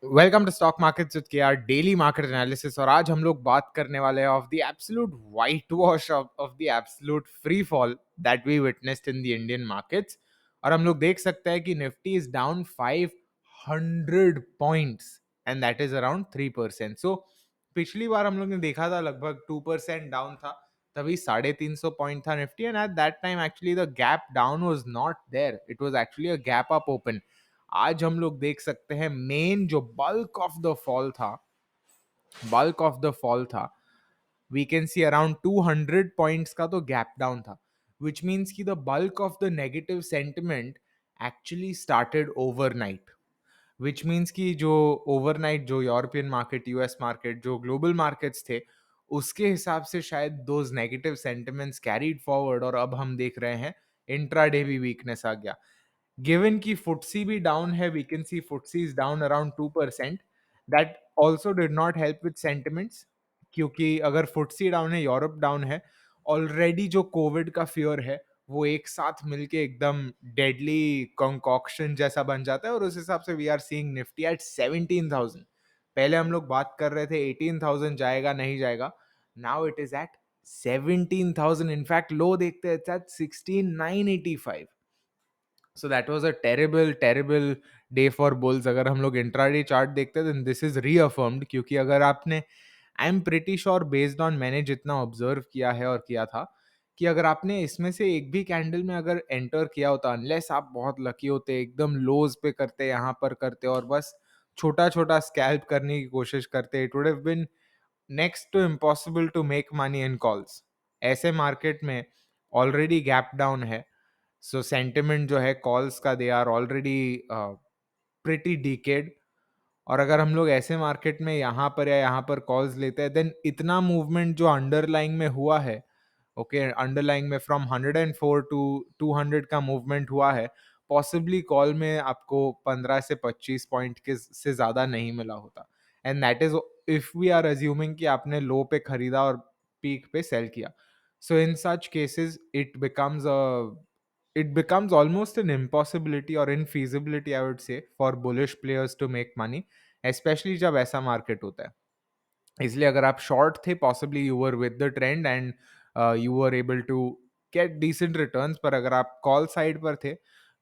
Welcome to stock markets with KR daily market analysis. और आज हम लोग बात करने वाले हैं of the absolute white wash of the absolute free fall that we witnessed in the Indian markets. और हम लोग देख सकते हैं कि Nifty is down 500 points and that is around 3%। So पिछली बार हम लोग ने देखा था लगभग 2% डाउन था, तभी 350 पॉइंट था Nifty, and at that time actually the gap down was not there, it was actually a gap up open. आज हम लोग देख सकते हैं मेन जो बल्क ऑफ द फॉल था, we can see around 200 points का तो गैप डाउन था, विच मीन्स कि the bulk of the negative sentiment actually started overnight. Which means कि जो ओवरनाइट जो यूरोपियन मार्केट, यूएस मार्केट, जो ग्लोबल मार्केट्स थे, उसके हिसाब से शायद those negative sentiments carried forward, और अब हम देख रहे हैं इंट्राडे भी वीकनेस आ गया। गिवन कि फुटसी भी डाउन है, we can see FTSE is down around 2%, that also did not help with sentiments, क्योंकि अगर फुटसी डाउन है, यूरोप डाउन है, ऑलरेडी जो कोविड का फियर है वो एक साथ मिलके एकदम डेडली कंकॉक्शन जैसा बन जाता है, और उस हिसाब से we are seeing Nifty at 17,000। पहले हम लोग बात कर रहे थे 18,000 जाएगा नहीं जाएगा, now it is at 17,000। In fact लो देखते हैं at 16,985। So that was a terrible day for bulls. अगर हम लोग इंट्राडे चार्ट देखते हैं, दिस इज रीअफर्म्ड, क्योंकि अगर आपने, I am pretty sure based on मैंने जितना ऑब्जर्व किया है और किया था, कि अगर आपने इसमें से एक भी कैंडल में अगर एंटर किया होता, अनलेस आप बहुत लकी होते, एकदम लोज पे करते, यहाँ पर करते और बस छोटा छोटा स्कैल्प करने की कोशिश करते, it would have been next to impossible to make money in calls. ऐसे मार्केट में ऑलरेडी गैप डाउन है, सो सेंटिमेंट जो है कॉल्स का, they are already pretty decayed. और अगर हम लोग ऐसे मार्केट में यहाँ पर या यहाँ पर कॉल्स लेते हैं, देन इतना मूवमेंट जो अंडरलाइंग में हुआ है, ओके, अंडरलाइंग में फ्रॉम 104 टू 200 का मूवमेंट हुआ है, पॉसिबली कॉल में आपको 15 से 25 पॉइंट के से ज्यादा नहीं मिला होता। And that is if we are assuming कि आपने लो पे खरीदा और पीक पे सेल किया। So in such cases it becomes almost an impossibility or infeasibility, I would say, for bullish players to make money, especially जब ऐसा मार्केट होता है। इसलिए अगर आप शॉर्ट थे, possibly you were with the trend and you were able to get decent returns, पर अगर आप कॉल साइड पर थे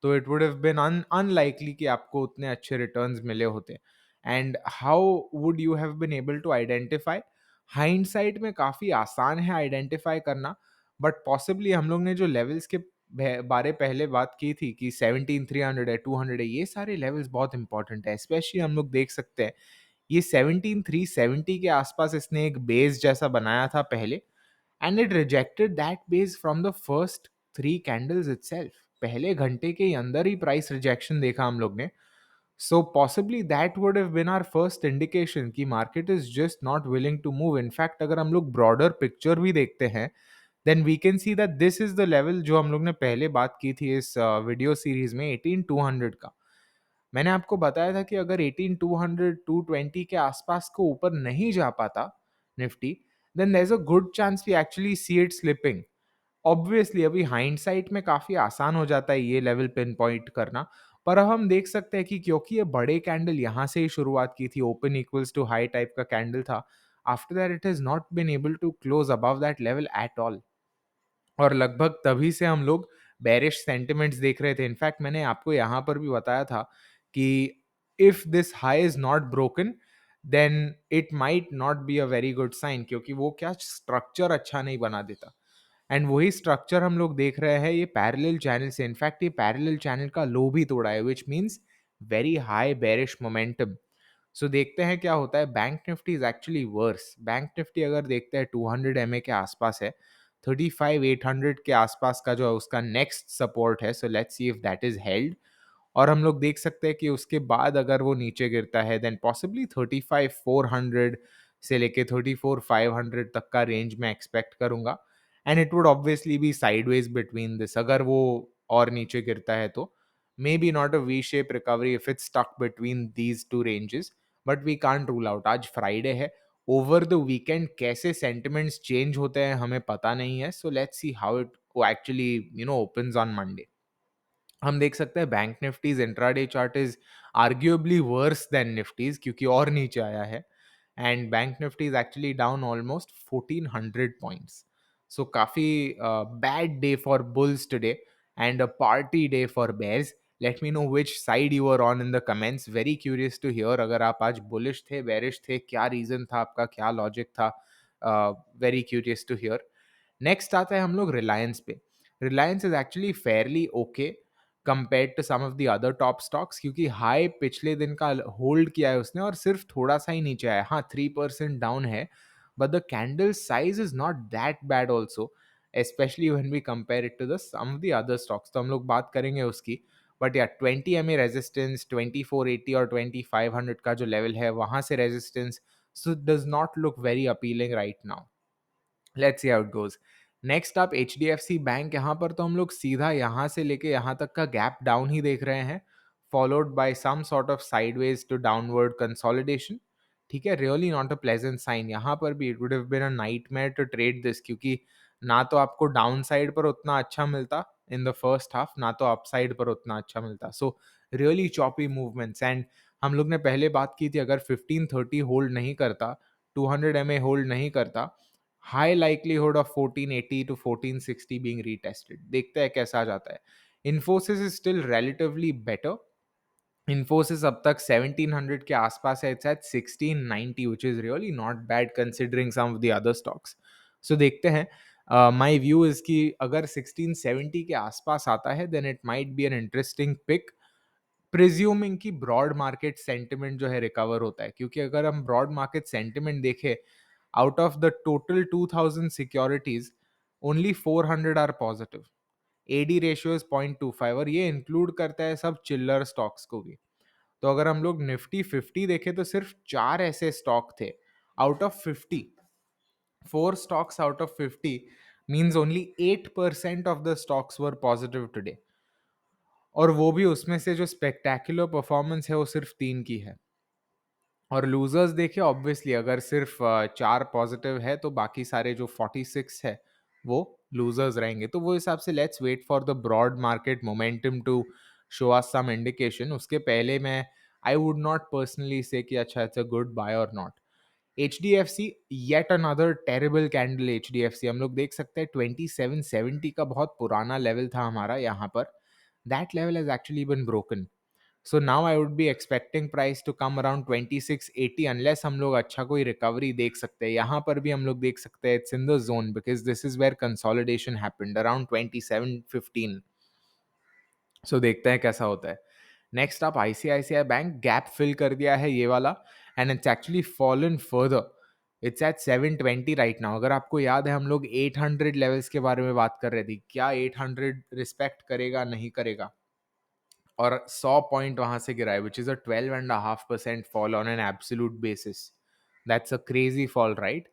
तो it would have been unlikely कि आपको उतने अच्छे रिटर्न्स मिले होते। And how would you have been able to identify? Hindsight में काफ़ी आसान है आइडेंटिफाई करना, बट पॉसिबली हम लोग ने जो लेवल्स के बारे पहले बात की थी कि 17,300 है, 200 है, ये सारे लेवल्स बहुत इंपॉर्टेंट है। स्पेशली हम लोग देख सकते हैं ये 17,370 के आसपास इसने एक बेस जैसा बनाया था पहले, and it rejected that base from the first 3 candles itself. पहले घंटे के अंदर ही प्राइस रिजेक्शन देखा हम लोग ने। So possibly that would have been our first indication कि market is just not willing to move. In fact अगर हम लोग ब्रॉडर पिक्चर भी देखते हैं, then we can see that this is the level जो हम लोग ने पहले बात की थी इस वीडियो सीरीज में, 18,200 का। मैंने आपको बताया था कि अगर 18,200 220 के आसपास को ऊपर नहीं जा पाता Nifty, then there is a good chance we actually see it slipping. Obviously अभी हाइंडसाइट में काफी आसान हो जाता है ये लेवल पिन पॉइंट करना, पर अब हम देख सकते हैं कि क्योंकि ये बड़े कैंडल यहाँ से ही शुरुआत की थी, open equals to high type का कैंडल था, after that it has not been able to close above that level at all. और लगभग तभी से हम लोग बेरिश सेंटिमेंट्स देख रहे थे। इनफैक्ट मैंने आपको यहाँ पर भी बताया था कि if this high is not broken, then it might not be a very good sign, क्योंकि वो क्या स्ट्रक्चर अच्छा नहीं बना देता। एंड वही स्ट्रक्चर हम लोग देख रहे हैं ये पैरेलल चैनल से। इनफैक्ट ये पैरेलल चैनल का लो भी तोड़ा है, which means very high bearish momentum. So देखते हैं क्या होता है। Bank Nifty is actually worse. Bank Nifty अगर देखते हैं 200 MA के आसपास है, 35,800 के आसपास का जो है उसका नेक्स्ट सपोर्ट है। So let's see if that is held. और हम लोग देख सकते हैं कि उसके बाद अगर वो नीचे गिरता है, देन पॉसिबली 35,400 से लेके 34,500 तक का रेंज में एक्सपेक्ट करूंगा। And it would obviously be sideways between this. अगर वो और नीचे गिरता है तो may be not a V shape recovery if it's stuck between these two ranges, but we can't rule out. आज फ्राइडे है, ओवर द वीकेंड कैसे सेंटिमेंट्स चेंज होते हैं हमें पता नहीं है। So let's see how it actually opens on Monday. हम देख सकते हैं bank Nifty's intraday chart is arguably worse than Niftys, क्योंकि और नीचे आया है, and Bank Nifty is actually down almost 1400 points. So काफी bad day for bulls today and a party day for bears. Let me know which side you are on in the comments. Very curious to hear, अगर आप आज bullish थे, bearish थे, क्या reason था आपका, क्या लॉजिक था. Very curious to hear. Next आता है हम लोग रिलायंस पे. Reliance is actually fairly okay compared to some of the other top stocks, क्योंकि हाई पिछले दिन का होल्ड किया है उसने और सिर्फ थोड़ा सा ही नीचे आया. हाँ, 3% डाउन है, but the candle size is not that bad also, specially when we compare it to the some of the other stocks. तो हम लोग बात करेंगे उसकी. बट या 20 MA रेजिस्टेंस, 2480 और 2500 का जो लेवल है वहां से resistance, so does not look very appealing right now. Let's see how it goes. Next आप HDFC बैंक. यहाँ पर तो हम लोग सीधा यहाँ से लेके यहाँ तक का गैप डाउन ही देख रहे हैं, followed by some sort of sideways to downward consolidation. ठीक है, really not a pleasant sign. यहाँ पर भी it would have been a nightmare to trade this, क्योंकि ना तो आपको डाउन साइड पर उतना अच्छा मिलता इन द फर्स्ट हाफ, ना तो अप साइड पर उतना अच्छा मिलता. So really choppy movements. And हम लोग ने पहले बात की थी, अगर 1530 होल्ड नहीं करता, 200 MA होल्ड नहीं करता, high likelihood of 1480 to 1460 being retested. देखते हैं कैसा आ जाता है. Infosys is still relatively better. Infosys अब तक 1700 के आसपास है. It's at 1690, which is really not bad considering some of the other stocks. So देखते हैं. माय व्यू इज कि अगर 1670 के आसपास आता है, then it might be an interesting pick, presuming कि ब्रॉड मार्केट सेंटिमेंट जो है रिकवर होता है. क्योंकि अगर हम ब्रॉड मार्केट सेंटिमेंट देखें, out of the total 2000 securities, only 400 are positive. AD ratio is 0.25, और ये इंक्लूड करता है सब चिल्लर स्टॉक्स को भी. तो अगर हम लोग निफ्टी 50 देखें तो सिर्फ 4 ऐसे स्टॉक थे out of 50. 4 stocks out of 50 means only 8% of the stocks were positive today. और वो भी उसमें से जो स्पेक्टेकुलर परफॉर्मेंस है वो सिर्फ 3 की है. और लूजर्स देखिए, ऑब्वियसली अगर सिर्फ 4 पॉजिटिव है तो बाकी सारे जो 46 है वो लूजर्स रहेंगे. तो वो हिसाब से let's wait for the broad market momentum to show us some indication. उसके पहले मैं आई वुड नॉट पर्सनली से कि अच्छा इट्स अ गुड बाय और not. HDFC, yet another terrible candle. HDFC हम लोग देख सकते हैं 2770 का बहुत पुराना लेवल था हमारा यहाँ पर. That level has actually been broken. So now I would be expecting price to come around 2680 unless हम लोग अच्छा कोई रिकवरी देख सकते हैं. यहाँ पर भी हम लोग देख सकते हैं it's in the zone because this is where consolidation happened around 2715. So देखते हैं कैसा होता है. नेक्स्ट आप ICICI बैंक. गैप फिल कर दिया है ये वाला, and it's actually fallen further. It's at 720 right now. अगर आपको याद है हम लोग 800 लेवल्स के बारे में बात कर रहे थे, क्या 800 रिस्पेक्ट करेगा नहीं करेगा, और 100 पॉइंट वहां से गिरा है, which is a 12.5% fall on an absolute basis. That's a crazy fall, right.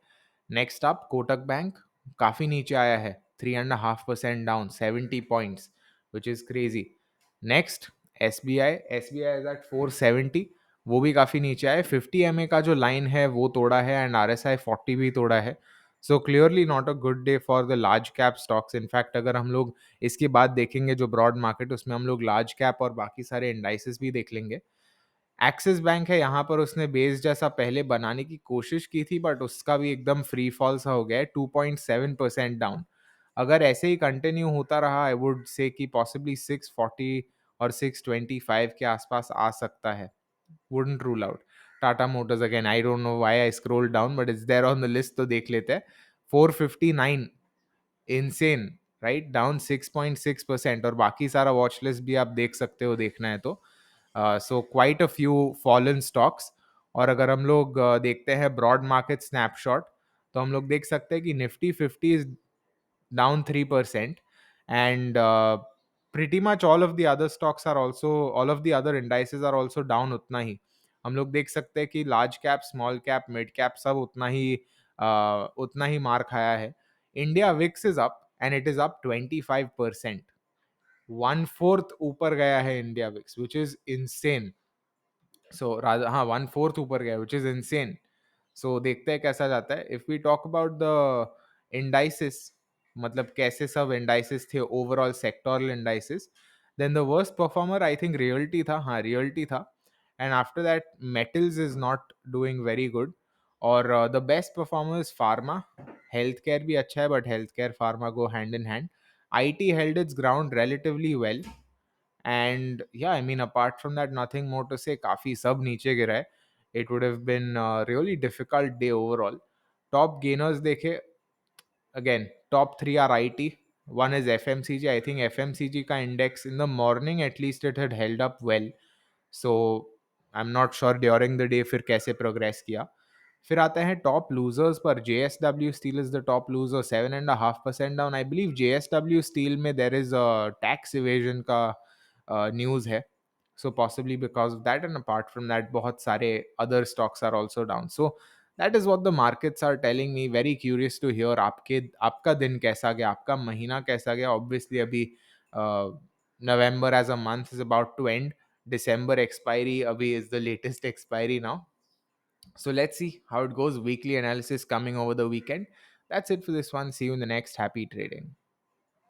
Next up Kotak bank. काफी नीचे आया है, 3.5% down, 70 points, which is crazy. Next SBI. SBI is at 470. वो भी काफी नीचे आया. 50 MA का जो लाइन है वो तोड़ा है, एंड RSI 40 भी तोड़ा है. So clearly not a good day for the large cap stocks. In fact अगर हम लोग इसके बाद देखेंगे जो ब्रॉड मार्केट, उसमें हम लोग लार्ज कैप और बाकी सारे इंडाइसेस भी देख लेंगे. एक्सिस बैंक है, यहाँ पर उसने बेस जैसा पहले बनाने की कोशिश की थी, बट उसका भी एकदम फ्री फॉल सा हो गया है, 2.7% डाउन. अगर ऐसे ही कंटिन्यू होता रहा, आई वुड से कि पॉसिबली 640 और 625 के आसपास आ सकता है. Wouldn't rule out. Tata motors again, I don't know why I scroll down, but it's there on the list, तो देख लेते हैं. 459, इनसेन, राइट, डाउन 6.6%. और बाकी सारा वॉच लिस्ट भी आप देख सकते हो, देखना है तो. So quite a few fallen stocks. और अगर हम लोग देखते हैं ब्रॉड मार्केट स्नैपशॉट, तो हम लोग देख सकते हैं कि Nifty 50 is down 3%, and pretty much all of the other indices are also down उतना ही. हम लोग देख सकते हैं कि large cap, small cap, mid cap सब उतना ही मार खाया है. India VIX is up and it is up 25%. 1/4 ऊपर गया है India VIX, which is insane. So हाँ, 1/4 ऊपर गया, विच इज इंसेन. सो देखते हैं कैसा जाता है. If we talk about the indices, मतलब कैसे सब इंडाइसिस थे overall sectoral indices, Then the worst performer, I think Realty tha. हाँ, Realty tha. And after that, Metals is not doing very good. और the best performer is Pharma. Healthcare भी अच्छा है, but healthcare Pharma go hand in hand. IT held its ground relatively well. And yeah, I mean, apart from that, nothing more to say. काफी सब नीचे गिरा है. It would have been a really difficult day overall. Top gainers देखे, again, top three are IT. One is FMCG. I think FMCG का index in the morning at least it had held up well. So I'm not sure during the day फिर कैसे progress किया. फिर आते हैं top losers पर. JSW Steel is the top loser, 7.5% down. I believe JSW Steel में there is tax evasion का news है. So possibly because of that, and apart from that, बहुत सारे other stocks are also down. So that is what the markets are telling me. Very curious to hear आपका दिन कैसा गया, आपका महीना कैसा गया. Obviously अभी November as a month is about to end. December expiry abhi is the latest expiry now. So let's see how it goes. Weekly analysis coming over the weekend. That's it for this one. See you in the next. Happy trading.